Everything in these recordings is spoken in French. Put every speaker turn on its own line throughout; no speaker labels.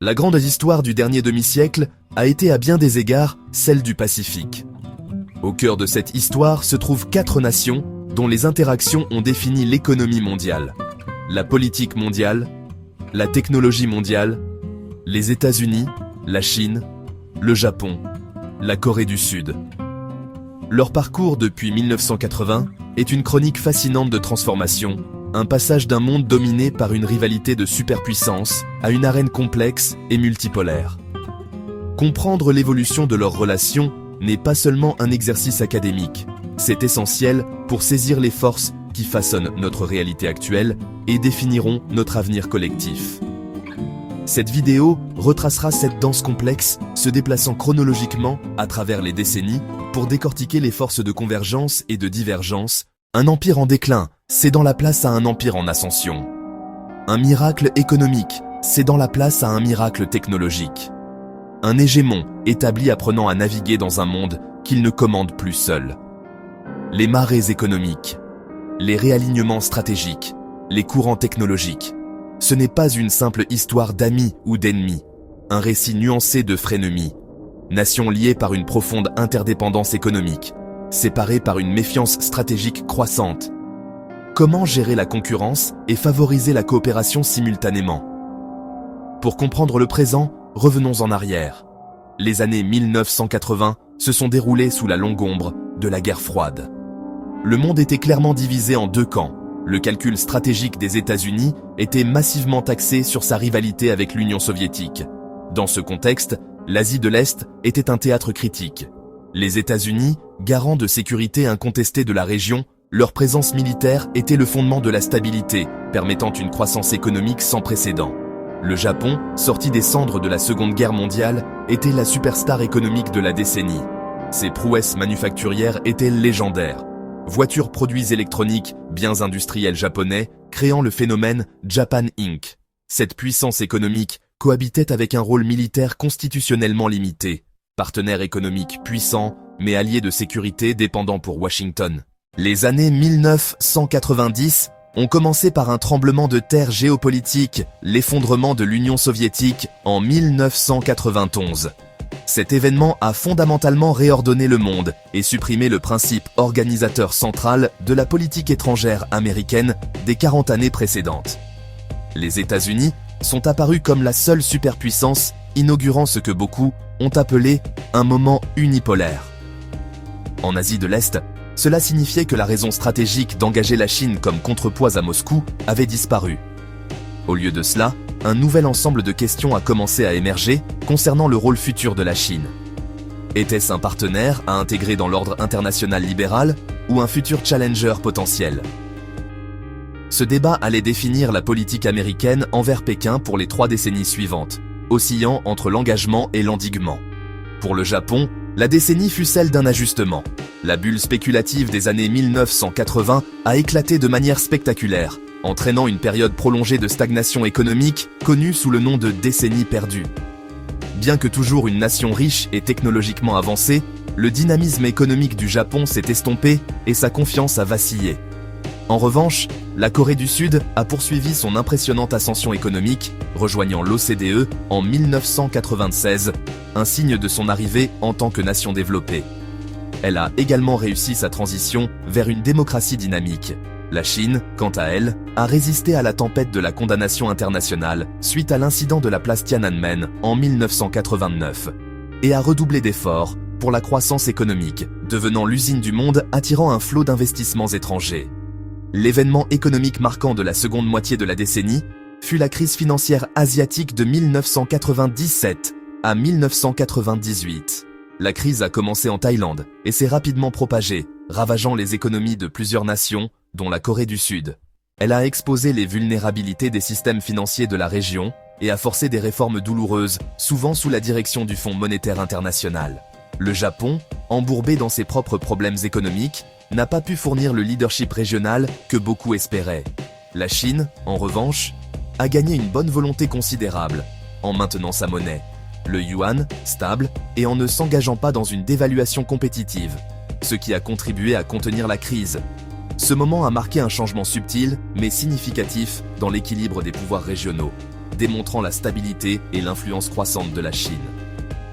La grande histoire du dernier demi-siècle a été à bien des égards celle du Pacifique. Au cœur de cette histoire se trouvent 4 nations dont les interactions ont défini l'économie mondiale, la politique mondiale, la technologie mondiale, les États-Unis, la Chine, le Japon, la Corée du Sud. Leur parcours depuis 1980 est une chronique fascinante de transformation, un passage d'un monde dominé par une rivalité de superpuissance à une arène complexe et multipolaire. Comprendre l'évolution de leurs relations n'est pas seulement un exercice académique, c'est essentiel pour saisir les forces qui façonnent notre réalité actuelle et définiront notre avenir collectif. Cette vidéo retracera cette danse complexe, se déplaçant chronologiquement à travers les décennies pour décortiquer les forces de convergence et de divergence. Un empire en déclin, cédant la place à un empire en ascension. Un miracle économique, cédant la place à un miracle technologique. Un hégémon établi apprenant à naviguer dans un monde qu'il ne commande plus seul. Les marées économiques, les réalignements stratégiques, les courants technologiques. Ce n'est pas une simple histoire d'amis ou d'ennemis, un récit nuancé de frénémies. Nations liées par une profonde interdépendance économique, séparées par une méfiance stratégique croissante. Comment gérer la concurrence et favoriser la coopération simultanément? Pour comprendre le présent, revenons en arrière. Les années 1980 se sont déroulées sous la longue ombre de la guerre froide. Le monde était clairement divisé en 2 camps. Le calcul stratégique des États-Unis était massivement axé sur sa rivalité avec l'Union soviétique. Dans ce contexte, l'Asie de l'Est était un théâtre critique. Les États-Unis, garants de sécurité incontestée de la région, leur présence militaire était le fondement de la stabilité, permettant une croissance économique sans précédent. Le Japon, sorti des cendres de la Seconde Guerre mondiale, était la superstar économique de la décennie. Ses prouesses manufacturières étaient légendaires. Voitures, produits électroniques, biens industriels japonais, créant le phénomène Japan Inc. Cette puissance économique cohabitait avec un rôle militaire constitutionnellement limité. Partenaire économique puissant, mais allié de sécurité dépendant pour Washington. Les années 1990 ont commencé par un tremblement de terre géopolitique, l'effondrement de l'Union soviétique en 1991. Cet événement a fondamentalement réordonné le monde et supprimé le principe organisateur central de la politique étrangère américaine des 40 années précédentes. Les États-Unis sont apparus comme la seule superpuissance, inaugurant ce que beaucoup ont appelé un moment unipolaire. En Asie de l'Est, cela signifiait que la raison stratégique d'engager la Chine comme contrepoids à Moscou avait disparu. Au lieu de cela, un nouvel ensemble de questions a commencé à émerger concernant le rôle futur de la Chine. Était-ce un partenaire à intégrer dans l'ordre international libéral ou un futur challenger potentiel? Ce débat allait définir la politique américaine envers Pékin pour les 3 décennies suivantes, oscillant entre l'engagement et l'endiguement. Pour le Japon, la décennie fut celle d'un ajustement. La bulle spéculative des années 1980 a éclaté de manière spectaculaire, entraînant une période prolongée de stagnation économique connue sous le nom de décennie perdue. Bien que toujours une nation riche et technologiquement avancée, le dynamisme économique du Japon s'est estompé et sa confiance a vacillé. En revanche, la Corée du Sud a poursuivi son impressionnante ascension économique, rejoignant l'OCDE en 1996, un signe de son arrivée en tant que nation développée. Elle a également réussi sa transition vers une démocratie dynamique. La Chine, quant à elle, a résisté à la tempête de la condamnation internationale suite à l'incident de la place Tiananmen en 1989 et a redoublé d'efforts pour la croissance économique, devenant l'usine du monde attirant un flot d'investissements étrangers. L'événement économique marquant de la seconde moitié de la décennie fut la crise financière asiatique de 1997 à 1998. La crise a commencé en Thaïlande et s'est rapidement propagée, ravageant les économies de plusieurs nations, dont la Corée du Sud. Elle a exposé les vulnérabilités des systèmes financiers de la région et a forcé des réformes douloureuses, souvent sous la direction du Fonds monétaire international. Le Japon, embourbé dans ses propres problèmes économiques, n'a pas pu fournir le leadership régional que beaucoup espéraient. La Chine, en revanche, a gagné une bonne volonté considérable, en maintenant sa monnaie, le yuan, stable, et en ne s'engageant pas dans une dévaluation compétitive, ce qui a contribué à contenir la crise. Ce moment a marqué un changement subtil, mais significatif, dans l'équilibre des pouvoirs régionaux. démontrant la stabilité et l'influence croissante de la Chine.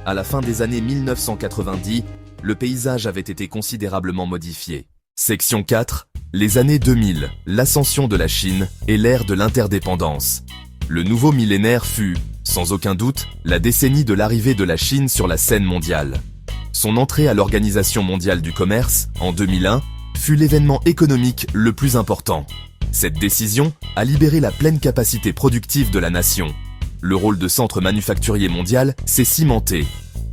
À la fin des années 1990, le paysage avait été considérablement modifié. Section 4. Les années 2000, l'ascension de la Chine et l'ère de l'interdépendance. Le nouveau millénaire fut, sans aucun doute, la décennie de l'arrivée de la Chine sur la scène mondiale. Son entrée à l'Organisation mondiale du commerce, en 2001, fut l'événement économique le plus important. Cette décision a libéré la pleine capacité productive de la nation. Le rôle de centre manufacturier mondial s'est cimenté.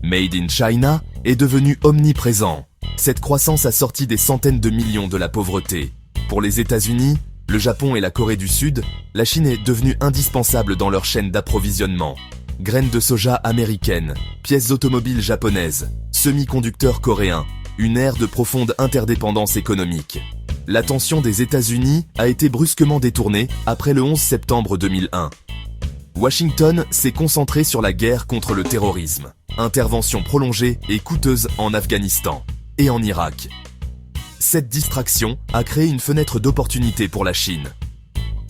Made in China est devenu omniprésent. Cette croissance a sorti des centaines de millions de la pauvreté. Pour les États-Unis, le Japon et la Corée du Sud, la Chine est devenue indispensable dans leur chaîne d'approvisionnement. Graines de soja américaines, pièces automobiles japonaises, semi-conducteurs coréens, une ère de profonde interdépendance économique. L'attention des États-Unis a été brusquement détournée après le 11 septembre 2001. Washington s'est concentré sur la guerre contre le terrorisme, intervention prolongée et coûteuse en Afghanistan et en Irak. Cette distraction a créé une fenêtre d'opportunité pour la Chine.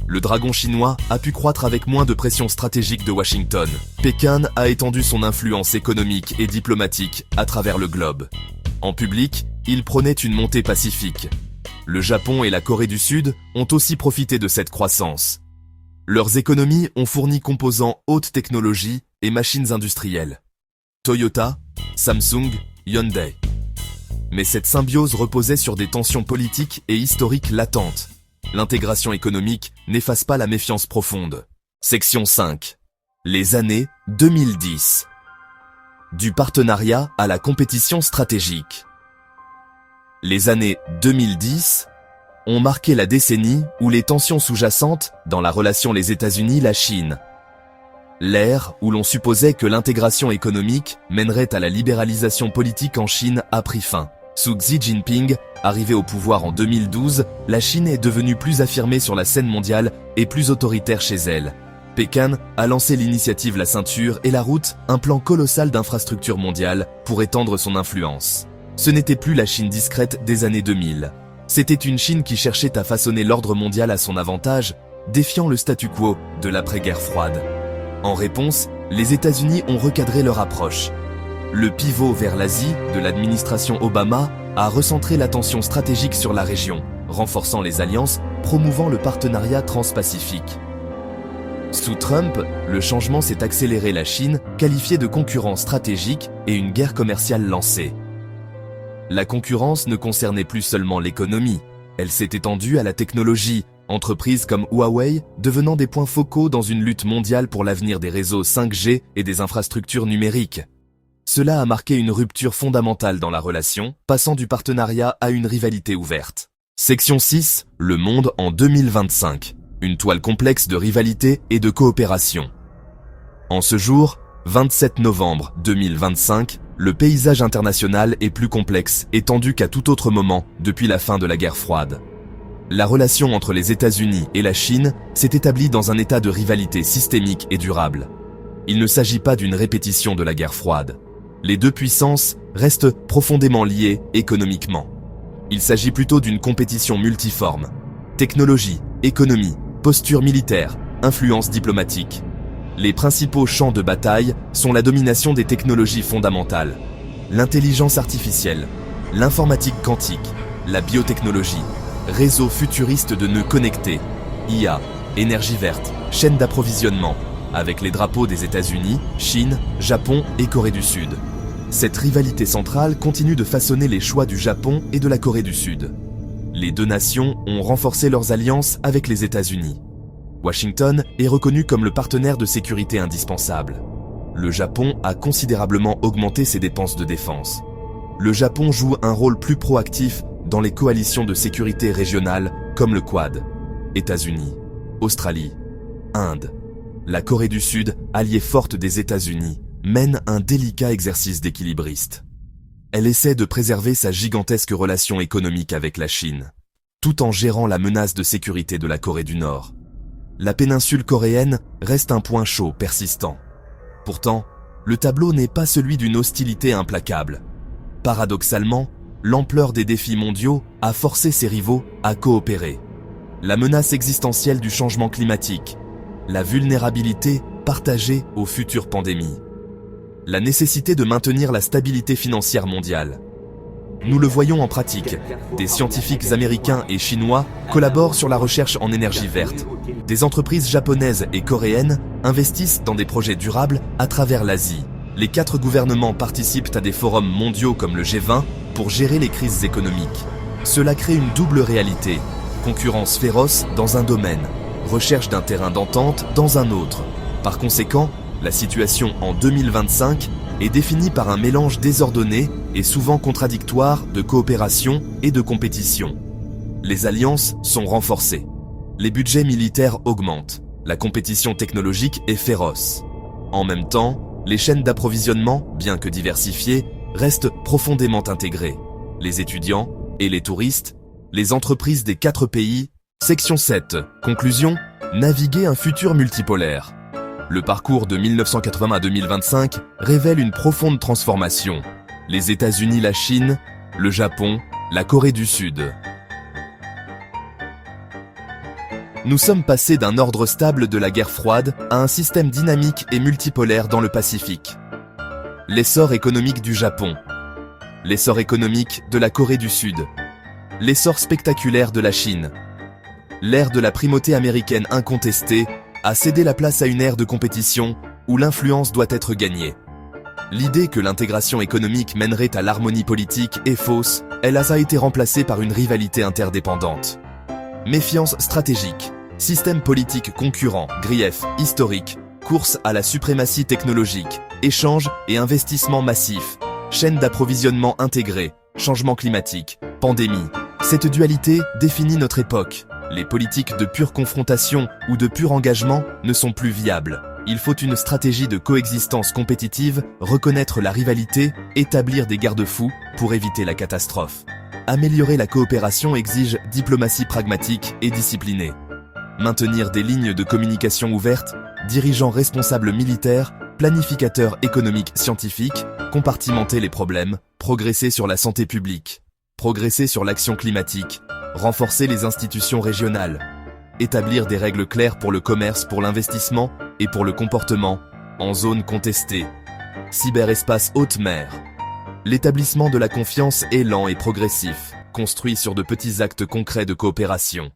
Le dragon chinois a pu croître avec moins de pression stratégique de Washington. Pékin a étendu son influence économique et diplomatique à travers le globe. En public, il prônait une montée pacifique. Le Japon et la Corée du Sud ont aussi profité de cette croissance. Leurs économies ont fourni composants haute technologie et machines industrielles. Toyota, Samsung, Hyundai. Mais cette symbiose reposait sur des tensions politiques et historiques latentes. L'intégration économique n'efface pas la méfiance profonde. Section 5. Les années 2010. Du partenariat à la compétition stratégique. Les années 2010 ont marqué la décennie où les tensions sous-jacentes dans la relation les États-Unis-la Chine. L'ère où l'on supposait que l'intégration économique mènerait à la libéralisation politique en Chine a pris fin. Sous Xi Jinping, arrivé au pouvoir en 2012, la Chine est devenue plus affirmée sur la scène mondiale et plus autoritaire chez elle. Pékin a lancé l'initiative La Ceinture et la Route, un plan colossal d'infrastructures mondiales pour étendre son influence. Ce n'était plus la Chine discrète des années 2000. C'était une Chine qui cherchait à façonner l'ordre mondial à son avantage, défiant le statu quo de l'après-guerre froide. En réponse, les États-Unis ont recadré leur approche. Le pivot vers l'Asie de l'administration Obama a recentré l'attention stratégique sur la région, renforçant les alliances, promouvant le partenariat transpacifique. Sous Trump, le changement s'est accéléré, la Chine qualifiée de concurrent stratégique et une guerre commerciale lancée. La concurrence ne concernait plus seulement l'économie, elle s'est étendue à la technologie, entreprises comme Huawei devenant des points focaux dans une lutte mondiale pour l'avenir des réseaux 5G et des infrastructures numériques. Cela a marqué une rupture fondamentale dans la relation, passant du partenariat à une rivalité ouverte. Section 6, le monde en 2025. Une toile complexe de rivalité et de coopération. En ce jour, 27 novembre 2025, le paysage international est plus complexe et tendu qu'à tout autre moment depuis la fin de la guerre froide. La relation entre les États-Unis et la Chine s'est établie dans un état de rivalité systémique et durable. Il ne s'agit pas d'une répétition de la guerre froide. Les deux puissances restent profondément liées économiquement. Il s'agit plutôt d'une compétition multiforme. Technologie, économie, posture militaire, influence diplomatique. Les principaux champs de bataille sont la domination des technologies fondamentales, l'intelligence artificielle, l'informatique quantique, la biotechnologie, réseaux futuristes de nœuds connectés, IA, énergie verte, chaîne d'approvisionnement, avec les drapeaux des États-Unis, Chine, Japon et Corée du Sud. Cette rivalité centrale continue de façonner les choix du Japon et de la Corée du Sud. Les deux nations ont renforcé leurs alliances avec les États-Unis. Washington est reconnu comme le partenaire de sécurité indispensable. Le Japon a considérablement augmenté ses dépenses de défense. Le Japon joue un rôle plus proactif dans les coalitions de sécurité régionales comme le Quad, États-Unis, Australie, Inde. La Corée du Sud, alliée forte des États-Unis, mène un délicat exercice d'équilibriste. Elle essaie de préserver sa gigantesque relation économique avec la Chine, tout en gérant la menace de sécurité de la Corée du Nord. La péninsule coréenne reste un point chaud persistant. Pourtant, le tableau n'est pas celui d'une hostilité implacable. Paradoxalement, l'ampleur des défis mondiaux a forcé ses rivaux à coopérer. La menace existentielle du changement climatique, la vulnérabilité partagée aux futures pandémies. La nécessité de maintenir la stabilité financière mondiale. Nous le voyons en pratique. Des scientifiques américains et chinois collaborent sur la recherche en énergie verte. Des entreprises japonaises et coréennes investissent dans des projets durables à travers l'Asie. Les 4 gouvernements participent à des forums mondiaux comme le G20 pour gérer les crises économiques. Cela crée une double réalité. Concurrence féroce dans un domaine, recherche d'un terrain d'entente dans un autre. Par conséquent, la situation en 2025 est définie par un mélange désordonné et souvent contradictoire de coopération et de compétition. Les alliances sont renforcées. Les budgets militaires augmentent. La compétition technologique est féroce. En même temps, les chaînes d'approvisionnement, bien que diversifiées, restent profondément intégrées. Les étudiants et les touristes, les entreprises des 4 pays. Section 7. Conclusion. Naviguer un futur multipolaire. Le parcours de 1980 à 2025 révèle une profonde transformation. Les États-Unis, la Chine, le Japon, la Corée du Sud. Nous sommes passés d'un ordre stable de la guerre froide à un système dynamique et multipolaire dans le Pacifique. L'essor économique du Japon. L'essor économique de la Corée du Sud. L'essor spectaculaire de la Chine. L'ère de la primauté américaine incontestée a cédé la place à une ère de compétition où l'influence doit être gagnée. L'idée que l'intégration économique mènerait à l'harmonie politique est fausse, elle a été remplacée par une rivalité interdépendante. Méfiance stratégique, système politique concurrent, grief historique, course à la suprématie technologique, échanges et investissements massifs, chaîne d'approvisionnement intégrée, changement climatique, pandémie. Cette dualité définit notre époque. Les politiques de pure confrontation ou de pur engagement ne sont plus viables. Il faut une stratégie de coexistence compétitive, reconnaître la rivalité, établir des garde-fous pour éviter la catastrophe. Améliorer la coopération exige diplomatie pragmatique et disciplinée. Maintenir des lignes de communication ouvertes, dirigeants responsables militaires, planificateurs économiques scientifiques, compartimenter les problèmes, progresser sur la santé publique, progresser sur l'action climatique, renforcer les institutions régionales, établir des règles claires pour le commerce, pour l'investissement et pour le comportement, en zone contestée, cyberespace haute mer. L'établissement de la confiance est lent et progressif, construit sur de petits actes concrets de coopération.